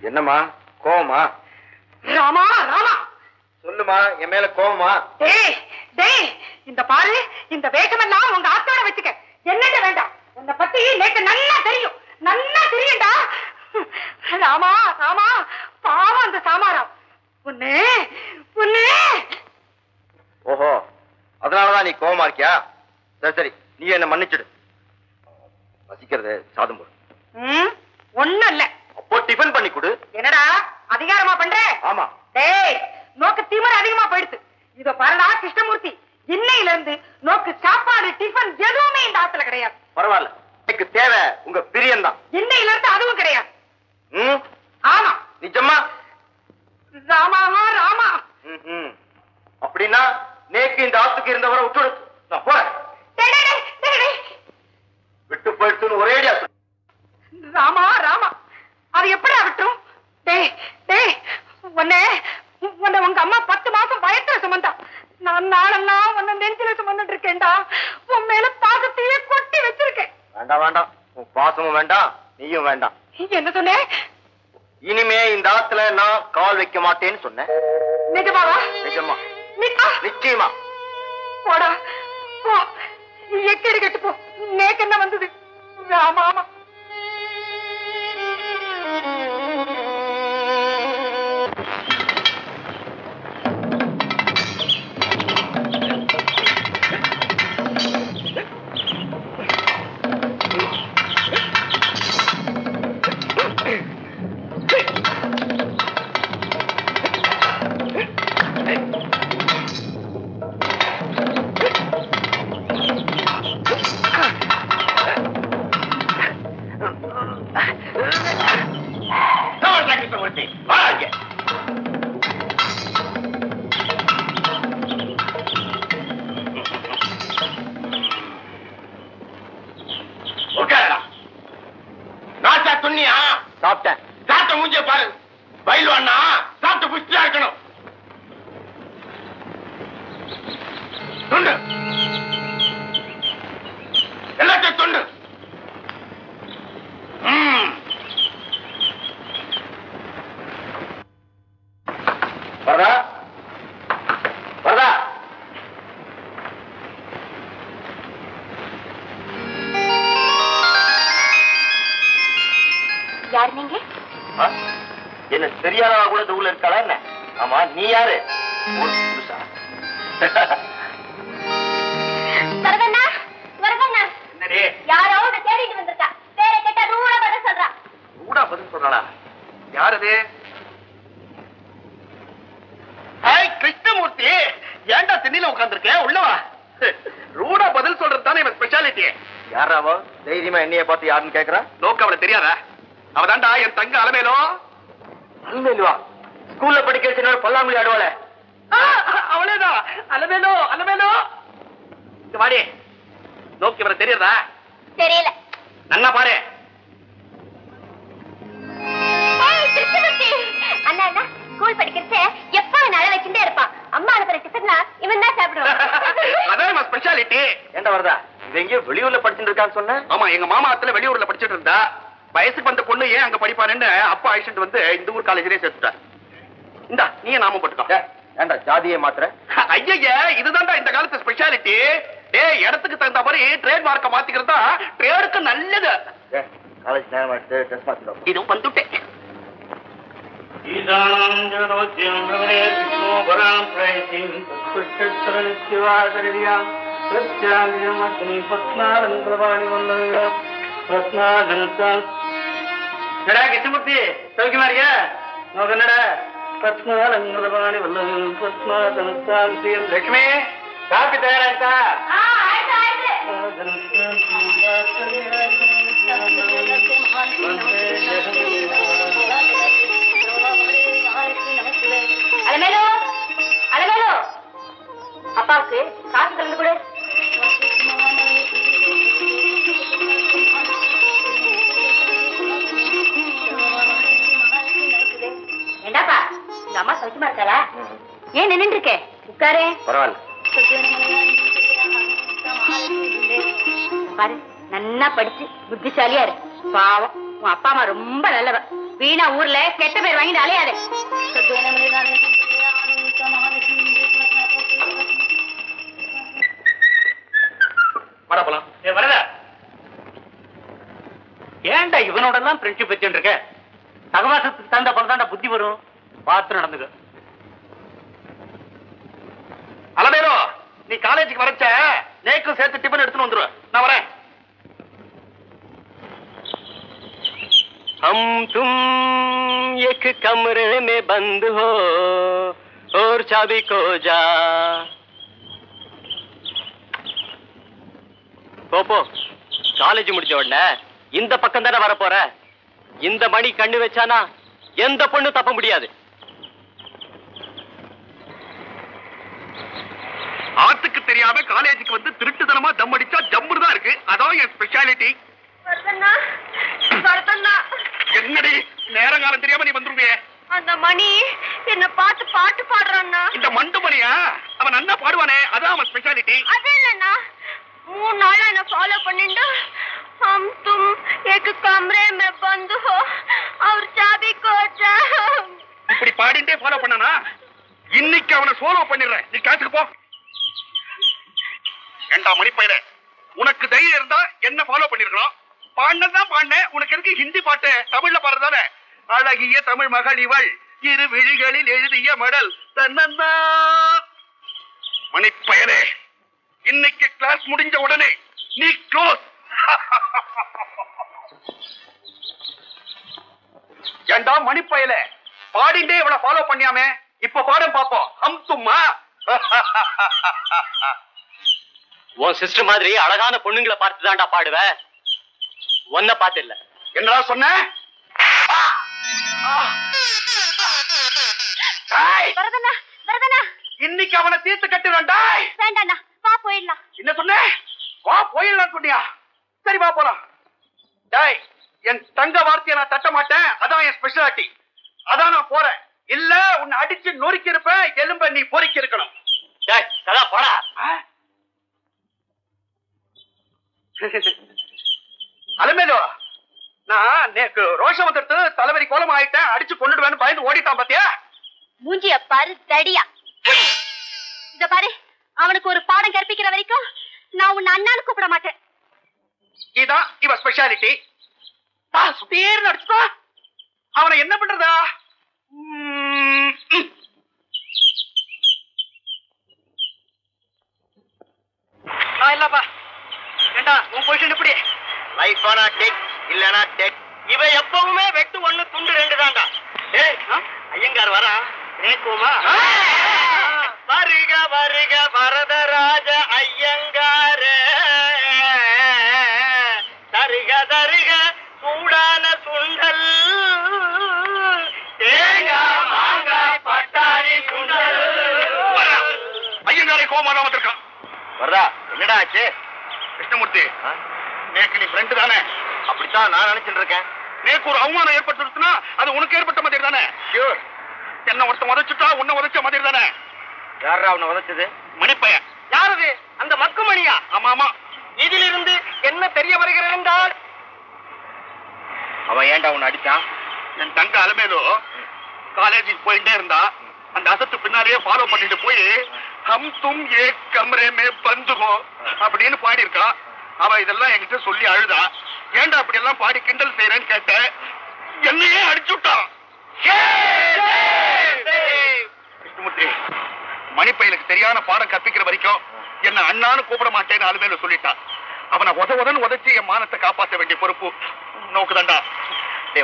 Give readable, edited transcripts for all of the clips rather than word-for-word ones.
என்னம்மா கோவமா? ராமா ராமா சொல்லுமா, என் மேல கோவமா? டேய் டேய், இந்த பாரு, இந்த வேஷமெல்லாம் உங்க ஆத்தோட வச்சுக்க. என்னட்ட வேண்டாம். உன்னை பத்தி நேற்று நல்லா தெரியும்டா. ராமா ராமா, பாவம் அந்த சாமாராம். உன்னை உன்னை. ஓஹோ, அதனாலதான் நீ கோவமா இருக்கியா? சரி சரி, நீ என்ன மன்னிச்சிடு. வசிக்கிறது சாதம் போடு. ஒண்ணும் இல்ல. அப்போ டிஃபன் பண்ணி கொடு. என்னடா அதிகாரமா பண்ற? ஆமா. டேய், நோக்கு திமிர் அதிகமா போயிடுது. இதோ பாருடா கிருஷ்ணமூர்த்தி, இன்னையில இருந்து நோக்கு சாப்பாடு டிஃபன் எதுவுமே இந்த ஆத்துல கிடையாது. பரவாயில்ல, எனக்கு தேவை உங்க பிரியம் தான். இன்னையில இருந்து அதுவும் கிடையாது. ஆமா. நிஜமா? ராமா ராமா. அப்படின்னா நேக்கு இந்த ஆத்துக்கு இருந்தவரை விட்டு நான் போறேன். விட்டு போயிடுச்சுன்னு ஒரேடியா சொல்லு. ராமா ராமா, அது எப்படியா விட்டும்? டேய் டேய், உன்னை உங்க அம்மா 10 மாசம் பயத்துல சுமந்தா. நான் நாளெல்லாம் உன்னை நெஞ்சில சுமந்துட்டு இருக்கேன்டா. உன் மேல பாசத்தையே கொட்டி வச்சிருக்கேன். வேண்டாம் வேண்டாம், உன் பாசமும் வேண்டாம், நீயும் வேண்டாம். என்ன சொன்னேன்? இனிமே இந்த ஆத்துல நான் கால் வைக்க மாட்டேன்னு சொன்னேன். நிஜமாவா? நிஜமா. நிச்சயமா. போடா போ, எக்கடி கட்டு போ. நேக்கு என்ன வந்தது? ஆமா ஆமா. சாப்பிட்டேன். சாப்பிட்ட மூஞ்சிய பாரு. பயில்வானா சாப்பிட்டு புஷ்டியா இருக்கணும். தொண்டு எல்லாத்தையும் தொண்டு. வரதா வரதா. யாரு நீங்க? என்ன தெரியாதவா கூட இந்த ஊர்ல இருக்காளா என்ன? ஆமா, நீ யாரு? புதுசா? வரதண்ணா வரதண்ணா. என்னடி? யாரோ உன்னை தேடிட்டு வந்திருக்கா. பேரை கேட்டா ரூடா பதில் சொல்றா. ரூடா பதில் சொல்றாளா? யார் அது? கிருஷ்ணமூர்த்தி, ஏன்டா திண்ணில உட்கார்ந்துருக்க? உள்ளவா. ரூடா பதில் சொல்றது தானே இவன் ஸ்பெஷாலிட்டி. யாராவோ தைரியமா என்னைய பார்த்து யாருன்னு கேக்குறா? நோக்க அவளை தெரியாதா? அவதான்டா என் தங்க அலமேலோ. அலமேலுவா? ஸ்கூல்ல படிக்க வச்சு பல்லாங்குழி ஆடுவாள? அவளேதான். அலமேலோ அலமேலோ. வாடி. நோக்கி இவரை தெரியாதா? தெரியல. நன்னா பாரு. அண்ணா அண்ணா, ஸ்கூல் படிக்கிறச்ச எப்ப நட வச்சுட்டே இருப்பான். அம்மா அனுப்புற டிஃபன்னா இவன் தான் சாப்பிடுவான். அதான் ஸ்பெஷாலிட்டி. ஏண்டா வரதா, இது எங்கேயோ வெளியூர்ல படிச்சுட்டு இருக்கான்னு சொன்ன? ஆமா, எங்க மாமா ஆத்துல வெளியூர்ல படிச்சுட்டு இருந்தா. வயசுக்கு வந்த பொண்ணு ஏன் அங்க படிப்பாருன்னு அப்பா அழைச்சிட்டு வந்து இந்த ஊர் காலேஜ்லயே சேர்த்துட்டார். இந்தா நீயே நாம போட்டுக்கோ. ஏண்டா ஜாதியை மாத்திர? ஐயா, இதுதான்டா இந்த காலத்து ஸ்பெஷாலிட்டி. டேய், இடத்துக்கு தகுந்த மாதிரி ட்ரேட் மார்க்க மாத்திக்கிறதா ட்ரேடுக்கு நல்லது. காலேஜ் நேரம் ஆயிடுச்சு, ட்ரெஸ் மாத்திடும். இதுவும் வந்துட்டேன். கிருஷ்ணமூர்த்தி, சௌக்கியமா இருக்கியா? நோக்கு என்னடா? லட்சுமி, காப்பி தயாராயிட்டா? அலமேலோ அலமேலோ, அப்பாவுக்கு காசு கலந்து கொடு. என்னப்பா, உங்க அம்மா சௌக்கியமா இருக்காரா? ஏன் நின்று இருக்க? உட்காரு. பரவாயில்ல. பாரு, நன்னா படிச்சு புத்திசாலியா இரு. பாவம், உன் அப்பா அம்மா ரொம்ப நல்லவ. வீணா ஊர்ல கெட்ட பேர் வாங்கிட்டு அலையாத. வரப்பலாம். வரதா, ஏன்டா இவனோட எல்லாம் ஃப்ரெண்ட்ஷிப் வச்சுட்டு இருக்க? சகவாசத்துக்கு தகுந்த போலதான்டா புத்தி வரும். பார்த்து நடந்துக்க. அலமேலோ, நீ காலேஜுக்கு வரச்ச நேக்கும் சேர்த்து டிஃபன் எடுத்துன்னு வந்துருவேன். நான் வரேன். हम तुम एक कमरे में बंद हो और चाबी खो जा. போ காலேஜ் முடிச்ச உடனே இந்த பக்கம் தானே வர போற. இந்த மணி கண்ணு வச்சானா எந்த பொண்ணு தப்ப முடியாது. ஆத்துக்கு தெரியாம காலேஜுக்கு வந்து திருட்டுத்தனமா தம் அடிச்சா ஜம்முன்னு தான் இருக்கு. அதான் என் ஸ்பெஷாலிட்டி. என்னடி நேரங்காலம் தெரியாம நீ வந்துருவியே? அந்த மணி என்ன பார்த்து பாட்டு பாடுறான்னா. இந்த மண்டு மணியா? அவன் நல்லா பாடுவானே, அதான் அவன் ஸ்பெஷாலிட்டி. அது இல்லன்னா 3 நாளா என்ன ஃபாலோ பண்ணிட்டு हम तुम एक कमरे में बंद हो और चाबी खो जा. இப்படி பாடிட்டே ஃபாலோ பண்ணானா? இன்னைக்கு அவனை சோலோ பண்ணிடுறேன். நீ கிளாஸுக்கு போ. ஏண்டா மணிப்பையில, உனக்கு தைரியம் இருந்தா என்ன ஃபாலோ பண்ணிருக்கணும். பாடினதான் பாடினேன். உனக்கு எதுக்கு ஹிந்தி பாட்டு? தமிழ்ல பாடுறதானே. அழகிய தமிழ் மகள் இவள் இரு விழிகளில் எழுதிய மடல் தன்னன்னா. மணிப்பயலே, இன்னைக்கு கிளாஸ் முடிஞ்ச உடனே நீ க்ளோஸ். ஏண்டா மணிப்பயலே, பாடிண்டே இவளை ஃபாலோ பண்ணியாமே, இப்ப பாடம் பாப்போம். ஹம் தும்மா. உன் சிஸ்டர் மாதிரி அழகான பொண்ணுங்களை பார்த்து தான்டா பாடுவேன். ஒன்ன பார்த்து இல்ல. என்னடா சொன்ன? வரதனா வரதனா, இன்னைக்கு அவனை தீர்த்து கட்டுறேன்டா. வேண்டாண்ணா, வா போயிடலாம். என்ன சொன்ன? வா போயிடலாம் சொன்னியா? சரி வா போலாம். டேய், என் தங்க வார்த்தையை நான் தட்ட மாட்டேன். அதான் என் ஸ்பெஷாலிட்டி. அதான் நான் போறேன். இல்ல உன்னை அடிச்சு நொறுக்கி இருப்பேன். எலும்ப நீ பொறுக்கி இருக்கணும். டேய் கதா போடா. அலமேலோ, நான் நேக்கு ரோஷம் வந்துட்டு தலைவரி கோலம் ஆயிட்டேன். அடிச்சு கொண்டுடுவேன்னு பயந்து ஓடிட்டான் பாத்தியா? மூஞ்சிய பாரு தடியா. இத பாரு, அவனுக்கு ஒரு பாடம் கற்பிக்கிற வரைக்கும் நான் உன்னை அண்ணான்னு கூப்பிட மாட்டேன். இதான் இவ ஸ்பெஷாலிட்டி. சுத்தீர்னு அடிச்சுக்கோ. அவனை என்ன பண்றதா? இல்லப்பா. ஏண்டா உன் பொசிஷன் எப்படி? லைஃப் ஆனா டெக் இல்லனா டெக். இவ எப்பவுமே வெட்டு 1 துண்டு 2 தான்டா. டேய் ஐயங்கார் வரா. கேக்குமா? வருக வருக வரதராஜ ஐயங்காரே, தருக தருக சூடான சுண்டல், தேங்காய் மாங்காய் பட்டாணி சுண்டல். ஐயங்காரை கோமாதான் வந்திருக்கான். வரதா, என்னடா ஆச்சு? கிருஷ்ணமூர்த்தி, நேக்கு நீ ஃப்ரெண்டு தானே? அப்படித்தான் நான் நினைச்சிட்டு இருக்கேன். நேக்கு ஒரு அவமானம் ஏற்பட்டுருச்சுன்னா அது உனக்கு ஏற்பட்ட மாதிரி தானே? ஷூர். என்ன ஒருத்த உதச்சுட்டா உன்னை உதச்ச மாதிரி தானே? யாரா அவனை உதச்சது? மணிப்பையன். யாரது? அந்த மக்குமணியா? ஆமா ஆமா. இதிலிருந்து என்ன தெரிய வருகிறது என்றால், அவன் ஏன்டா உன்னை அடிச்சான்? என் தங்க அலமேலோ காலேஜுக்கு போயிட்டே இருந்தா அந்த அசத்து பின்னாலேயே ஃபாலோ பண்ணிட்டு போய் ஹம் தும் ஏக் கமரே மே பந்த் ஹோ அப்படின்னு பாடி இருக்கா. அவ இதெல்லாம் என்கிட்ட சொல்லி அழுதா. ஏன்டா அப்படி எல்லாம் பாடி கிண்டல் செய்யறேன்னு கேட்ட. என்னையே அடிச்சு விட்டான். கிருஷ்ணமூர்த்தி, மணிப்பையலுக்கு சரியான பாடம் கற்பிக்கிற வரைக்கும் என்ன அண்ணான்னு கூப்பிட மாட்டேன்னு அலுமேல சொல்லிட்டான். அவனை உதவுதன்னு உதச்சி என் மானத்தை காப்பாற்ற வேண்டிய பொறுப்பு நோக்குதாண்டா.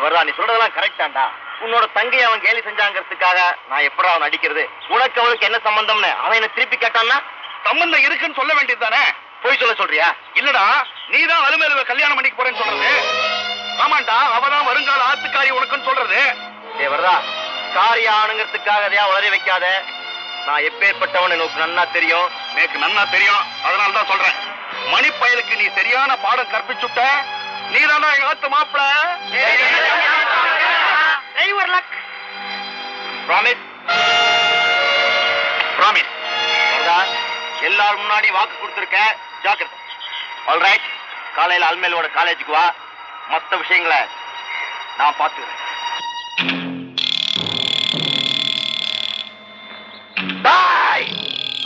வரதா, நீ சொல்றதெல்லாம் கரெக்டாண்டா. உன்னோட தங்கையை அவன் கேலி செஞ்சாங்கிறதுக்காக நான் எப்படா அவன் அடிக்கிறது? உனக்கு அவனுக்கு என்ன சம்பந்தம்னு அவன் என்ன திருப்பி கேட்டான்னா சம்பந்தம் இருக்குன்னு சொல்ல வேண்டியது தானே? போய் சொல்ல சொல்றியா? இல்லடா, நீதான் அலுமேலுவை கல்யாணம் பண்ணிக்க போறேன்னு சொல்றது. ஆமாண்டா, அவதான் வருங்கால ஆத்துக்காரி உனக்குன்னு சொல்றது. வரதா, காரிய ஆணுங்கிறதுக்காக அதையா உளறி வைக்காத. நான் எப்பேற்பட்டவன் எனக்கு நன்னா தெரியும். எனக்கு நன்னா தெரியும். அதனாலதான் சொல்றேன். மணிப்பயலுக்கு நீ சரியான பாடம் கற்பிச்சுட்ட. நீதானா எங்க ஆத்து மாப்பிள. ப்ராமிஸ்? ப்ராமிஸ். எல்லாரும் முன்னாடி வாக்கு கொடுத்திருக்க, ஜாக்கிரதை. ஆல்ரைட், காலையில அல்மேலோட காலேஜுக்கு வா. மற்ற விஷயங்களை நான் பார்த்துக்கிறேன்.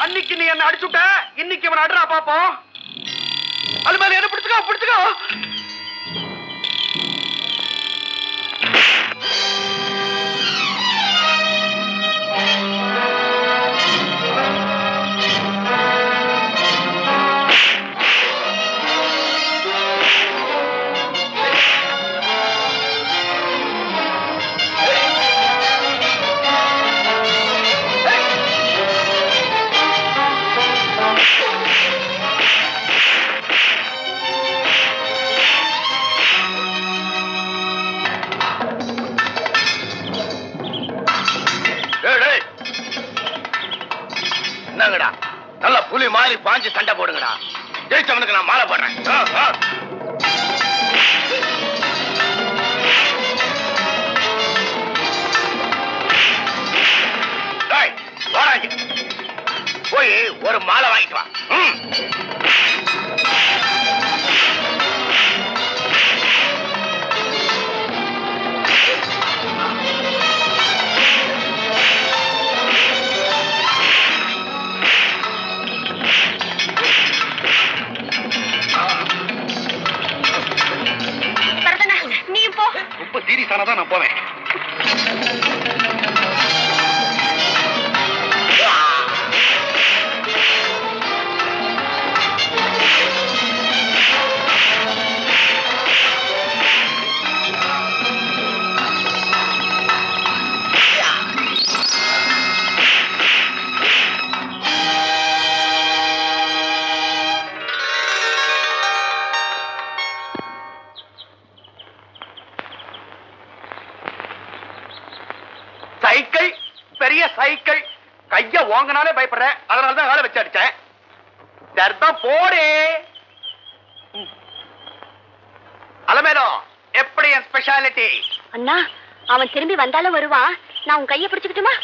அன்னைக்கு நீ என்ன அடிச்சுட்ட, இன்னைக்கு இவன் அடிறா பாப்போம். அது மேல என்ன பிடிச்சுக்கோ பிடிச்சுக்கோ. என்னங்கடா நல்ல புலி மாதிரி பாஞ்சு சண்டை போடுங்கடா. ஜெயிச்சவனுக்கு நான் மாலை போடுறேன். போய் ஒரு மாலை வாங்கிட்டு வா. ரொம்ப சீரியஸானதான் நான் போவேன். சைக்கிள், பெரிய சைக்கிள். கைய வாங்கினாலே பயப்படுறேன். அதனாலதான் வேலை வச்சு அடிச்சேன். சரிதான் போடே. அலமேலோ, எப்படி என் ஸ்பெஷாலிட்டி? அண்ணா, அவன் திரும்பி வந்தாலும் வருவான். நான் உன் கையை பிடிச்சுக்கிட்டுமா?